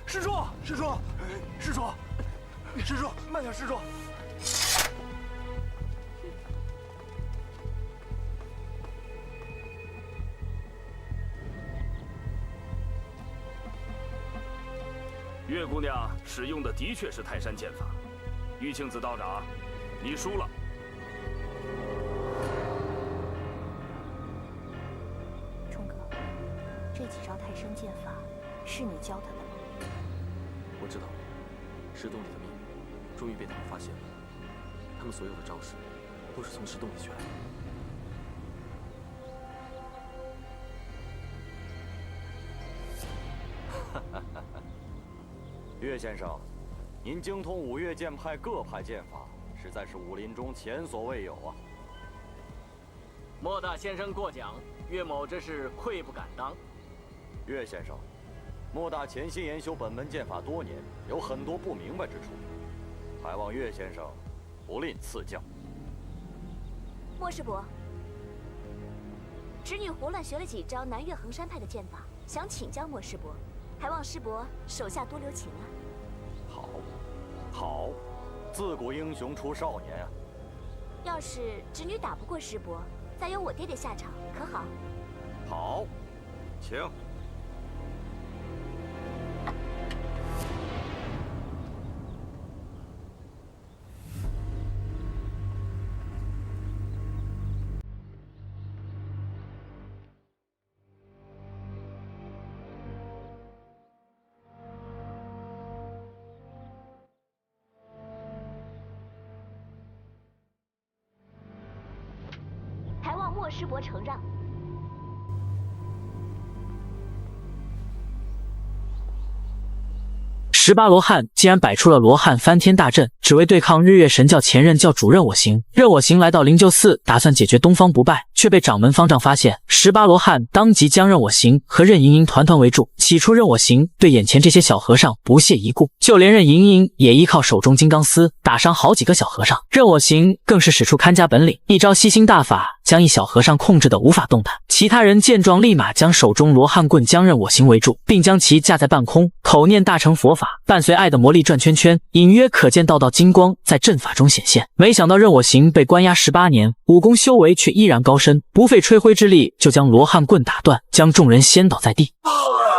A: 师叔，师叔，师叔，师叔，慢点，师叔。
F: 月姑娘使用的的确是泰山剑法，玉庆子道长，你输了。
C: 冲哥，这几招泰山剑法是你教他的吗？
A: 我知道，石洞里的秘密终于被他们发现了，他们所有的招式都是从石洞里学来的。
H: 岳先生，您精通五岳剑派各派剑法，实在是武林中前所未有啊！
E: 莫大先生过奖，岳某真是愧不敢当。
H: 岳先生，莫大潜心研修本门剑法多年，有很多不明白之处，还望岳先生不吝赐教。
O: 莫师伯，侄女胡乱学了几招南岳衡山派的剑法，想请教莫师伯，还望师伯手下多留情啊！
H: 好，自古英雄出少年啊！
O: 要是侄女打不过师伯，再由我爹爹下场，可好？
H: 好，请。
O: 还望莫师伯承让。
P: 18罗汉竟然摆出了罗汉翻天大阵，只为对抗日月神教前任教主任我行。任我行来到灵鹫寺，打算解决东方不败，却被掌门方丈发现。18罗汉当即将任我行和任盈盈团团围住。起初任我行对眼前这些小和尚不屑一顾，就连任盈盈也依靠手中金刚丝打伤好几个小和尚。任我行更是使出看家本领，一招吸星大法将一小和尚控制得无法动弹。其他人见状，立马将手中罗汉棍将任我行围住，并将其架在半空，口念大乘佛法，伴随爱的魔力转圈圈，隐约可见道道金光在阵法中显现。没想到任我行被关押18年，武功修为却依然高深，不费吹灰之力就将罗汉棍打断，将众人掀倒在地。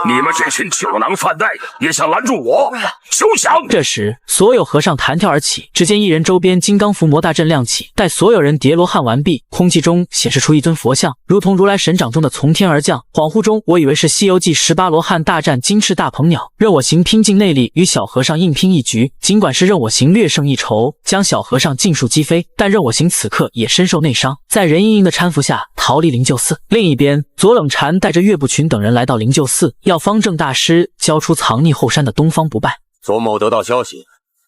F: 你们这群酒囊饭袋，也想拦住我？休想！
P: 这时，所有和尚弹跳而起，只见一人周边金刚伏魔大阵亮起，待所有人叠罗汉完毕，空气中显示出一尊佛像，如同如来神掌中的从天而降。恍惚中，我以为是《西游记》18罗汉大战金翅大鹏鸟，任我行拼尽内力与小和尚硬拼一局。尽管是任我行略胜一筹，将小和尚尽数击飞，但任我行此刻也深受内伤，在任盈盈的搀扶下逃离灵鹫寺。另一边，左冷禅带着岳不群等人来到灵鹫寺，要方正大师交出藏匿后山的东方不败。
D: 左某得到消息，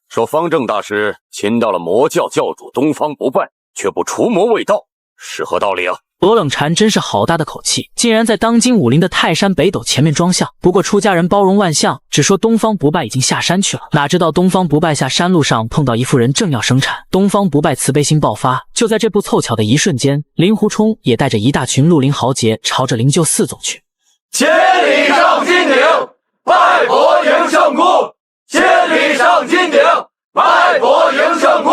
D: 说方正大师擒到了魔教教主东方不败，却不除魔未到，是何道理啊？
P: 左冷禅真是好大的口气，竟然在当今武林的泰山北斗前面装笑。不过出家人包容万象，只说东方不败已经下山去了。哪知道东方不败下山路上碰到一妇人正要生产，东方不败慈悲心爆发。就在这不凑巧的一瞬间，令狐冲也带着一大群绿林豪杰朝着灵鹫寺走去。
L: 千里上金顶，拜佛迎圣姑。千里上金顶，拜佛迎圣姑。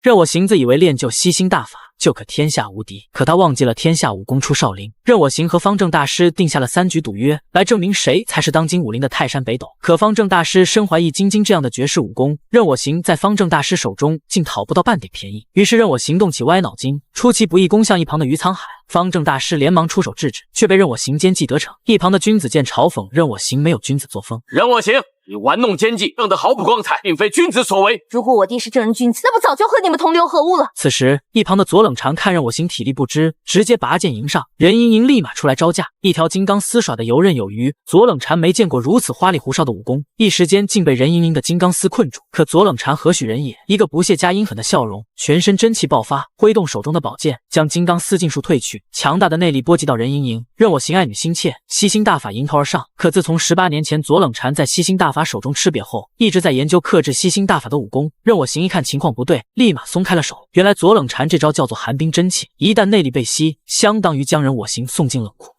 P: 任我行自以为练就吸星大法就可天下无敌，可他忘记了天下武功出少林。任我行和方正大师定下了3局赌约，来证明谁才是当今武林的泰山北斗。可方正大师身怀易筋经这样的绝世武功，任我行在方正大师手中竟讨不到半点便宜。于是任我行动起歪脑筋，出其不意攻向一旁的余沧海。方正大师连忙出手制止，却被任我行奸计得逞。一旁的君子剑嘲讽任我行没有君子作风。
E: 任我行，你玩弄奸计，弄得毫不光彩，并非君子所为。
C: 如果我弟是正人君子，那不早就和你们同流合污了。
P: 此时，一旁的左冷禅看任我行体力不支，直接拔剑迎上，任盈盈立马出来招架，一条金刚丝耍得游刃有余。左冷禅没见过如此花里胡哨的武功，一时间竟被任盈盈的金刚丝困住。可左冷禅何许人也？一个不屑加阴狠的笑容，全身真气爆发，挥动手中的宝剑，将金刚丝尽数退去。强大的内力波及到任盈盈，任我行爱女心切，吸星大法迎头而上。可自从18年前左冷禅在吸星大法手中吃瘪后，一直在研究克制吸星大法的武功。任我行一看情况不对，立马松开了手。原来左冷禅这招叫做寒冰真气，一旦内力被吸，相当于将任我行送进冷库。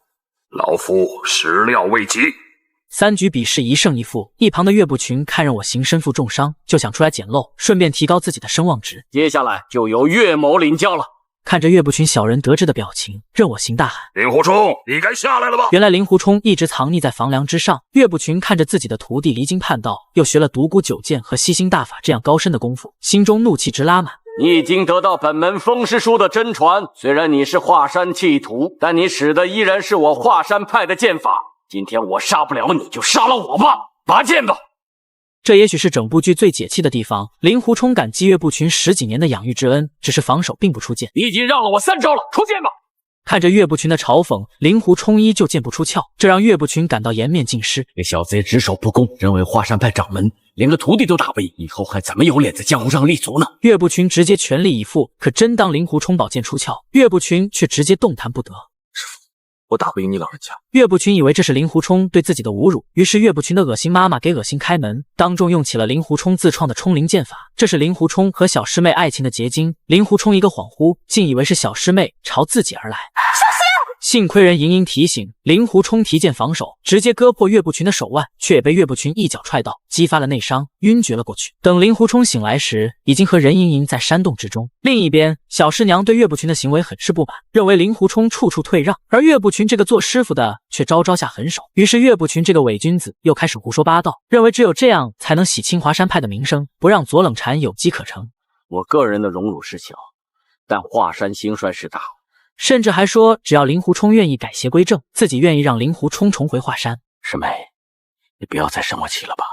F: 老夫始料未及。
P: 3局比试1胜1负，一旁的岳不群看任我行身负重伤，就想出来捡漏，顺便提高自己的声望值。
E: 接下来就由岳某领教了。
P: 看着岳不群小人得志的表情，任我行大喊：
F: 令狐冲，你该下来了吧？
P: 原来令狐冲一直藏匿在房梁之上。岳不群看着自己的徒弟离经叛道，又学了独孤九剑和吸星大法这样高深的功夫，心中怒气直拉满。
E: 你已经得到本门风师叔的真传，虽然你是华山弃徒，但你使的依然是我华山派的剑法。今天我杀不了你，就杀了我吧，拔剑吧。
P: 这也许是整部剧最解气的地方。令狐冲感激岳不群10几年的养育之恩，只是防守并不出剑。
E: 你已经让了我3招了，出剑吧。
P: 看着岳不群的嘲讽，令狐冲依旧剑不出鞘，这让岳不群感到颜面尽失。
E: 这小子也只守不攻，身为华山派掌门，连个徒弟都打不赢，以后还怎么有脸在江湖上立足呢？
P: 岳不群直接全力以赴，可真当令狐冲宝剑出鞘，岳不群却直接动弹不得。
A: 师父，我打不赢你老人家。
P: 岳不群以为这是令狐冲对自己的侮辱，于是岳不群的恶心妈妈给恶心开门，当众用起了令狐冲自创的冲灵剑法。这是令狐冲和小师妹爱情的结晶。令狐冲一个恍惚，竟以为是小师妹朝自己而来。幸亏任盈盈提醒，令狐冲提剑防守，直接割破岳不群的手腕，却也被岳不群一脚踹到，激发了内伤，晕厥了过去。等令狐冲醒来时，已经和任盈盈在山洞之中。另一边，小师娘对岳不群的行为很是不满，认为令狐冲处处退让，而岳不群这个做师傅的却招下狠手。于是岳不群这个伪君子又开始胡说八道，认为只有这样才能洗清华山派的名声，不让左冷禅有机可乘。
E: 我个人的荣辱是小，但华山兴衰是大。
P: 甚至还说，只要令狐冲愿意改邪归正，自己愿意让令狐冲重回华山。
E: 师妹，你不要再生我气了吧。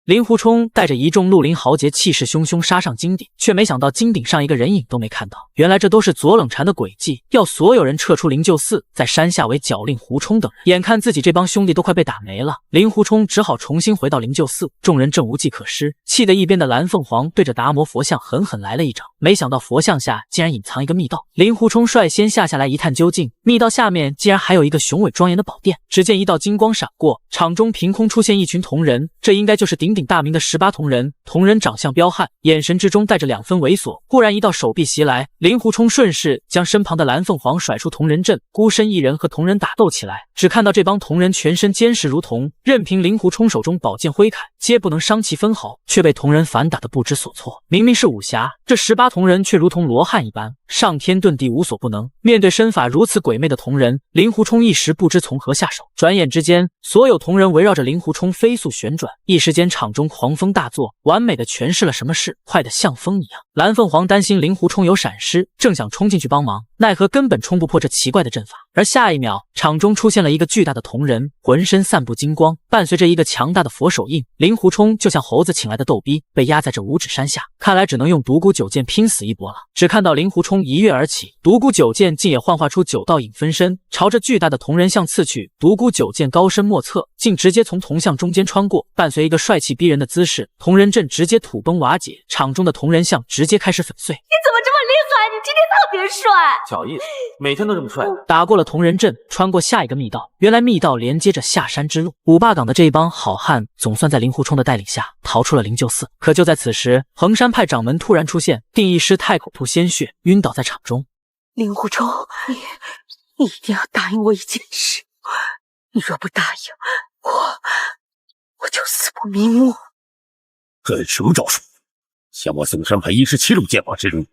P: 令狐冲带着一众绿林豪杰气势汹汹杀上金顶，却没想到金顶上一个人影都没看到。原来这都是左冷禅的诡计，要所有人撤出灵鹫寺，在山下围剿令狐冲等人。眼看自己这帮兄弟都快被打没了，令狐冲只好重新回到灵鹫寺，众人正无计可施，气得一边的蓝凤凰对着达摩佛像狠狠来了一掌。没想到佛像下竟然隐藏一个密道，令狐冲率先下来一探究竟，密道下面竟然还有一个雄伟庄严的宝殿。只见一道金光闪过，场中凭空出现一群铜人，这应该就是鼎鼎大名的18铜人。铜人长相彪悍，眼神之中带着2分猥琐。忽然一道手臂袭来，令狐冲顺势将身旁的蓝凤凰甩出铜人阵，孤身一人和铜人打斗起来。只看到这帮铜人全身坚实如铜，任凭令狐冲手中宝剑挥砍，皆不能伤其分毫，却被铜人反打得不知所措。明明是武侠，这18铜人却如同罗汉一般，上天遁地无所不能。面对身法如此鬼魅的铜人，令狐冲一时不知从何下手。转眼之间，所有铜人围绕着令狐冲飞速旋转，一时间场中狂风大作，完美的诠释了什么事快得像风一样。蓝凤凰担心令狐冲有闪失，正想冲进去帮忙，奈何根本冲不破这奇怪的阵法。而下一秒，场中出现了一个巨大的铜人，浑身散布金光，伴随着一个强大的佛手印。令狐冲就像猴子请来的逗逼，被压在这五指山下，看来只能用独孤九剑拼死一搏了。只看到令狐冲一跃而起，独孤九剑竟也幻化出9道影分身，朝着巨大的铜人像刺去。独孤九剑高深莫测，竟直接从铜像中间穿过，伴随一个帅气逼人的姿势，铜人阵直接土崩瓦解，场中的铜人像直接开始粉碎。
O: 你怎么这么厉害？你今天特别帅。
A: 小意思，每天都这么帅。
P: 打过了铜人阵，穿过下一个密道，原来密道连接着下山之路。五霸岗的这一帮好汉总算在令狐冲的带领下逃出了灵鹫寺。可就在此时，衡山派掌门突然出现，定义师太口吐鲜血，晕倒在场中。
Q: 令狐冲，你一定要答应我一件事，你若不答应，我就死不瞑目。
B: 这什么招数？想我衡山派117路剑法之中，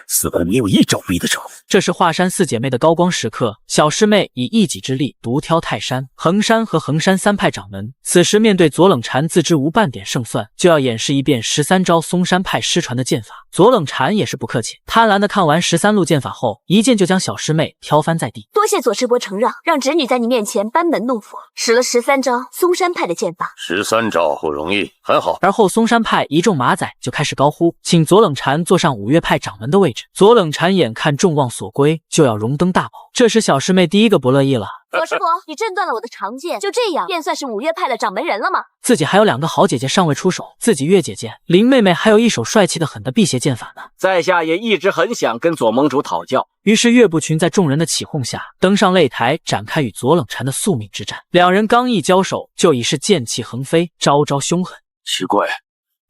D: 似乎没有一招逼得住。
P: 这是华山四姐妹的高光时刻，小师妹以一己之力独挑泰山、衡山和衡山三派掌门。此时面对左冷禅自知无半点胜算，就要演示一遍13招嵩山派失传的剑法。左冷禅也是不客气，贪婪的看完13路剑法后，一剑就将小师妹挑翻在地。
O: 多谢左师伯承让，让侄女在你面前班门弄斧，使了13招嵩山派的剑法。
B: 13招不容易，很好。
P: 而后嵩山派一众马仔就开始高呼，请左冷禅坐上五岳派掌门的位置。左冷禅眼看众望所归，就要荣登大宝。这时小师妹第一个不乐意了。
O: 左师伯，你震断了我的长剑，就这样便算是五岳派的掌门人了吗？
P: 自己还有2个好姐姐尚未出手，自己岳姐姐林妹妹还有一手帅气的很的辟邪剑法呢。
E: 在下也一直很想跟左盟主讨教。
P: 于是岳不群在众人的起哄下登上擂台，展开与左冷禅的宿命之战。两人刚一交手，就已是剑气横飞，招招凶狠。
D: 奇怪，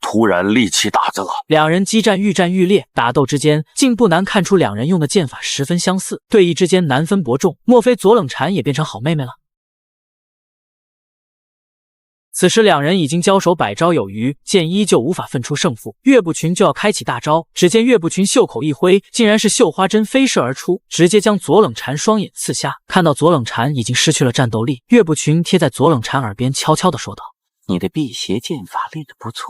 D: 突然力气大增了。
P: 两人激战愈战愈烈，打斗之间竟不难看出两人用的剑法十分相似，对弈之间难分伯仲。莫非左冷禅也变成好妹妹了？此时两人已经交手100招有余，见依旧无法分出胜负。岳不群就要开启大招，只见岳不群袖口一挥，竟然是绣花针飞射而出，直接将左冷禅双眼刺瞎。看到左冷禅已经失去了战斗力，岳不群贴在左冷禅耳边悄悄地说道：“
J: 你的辟邪剑法练得不错。”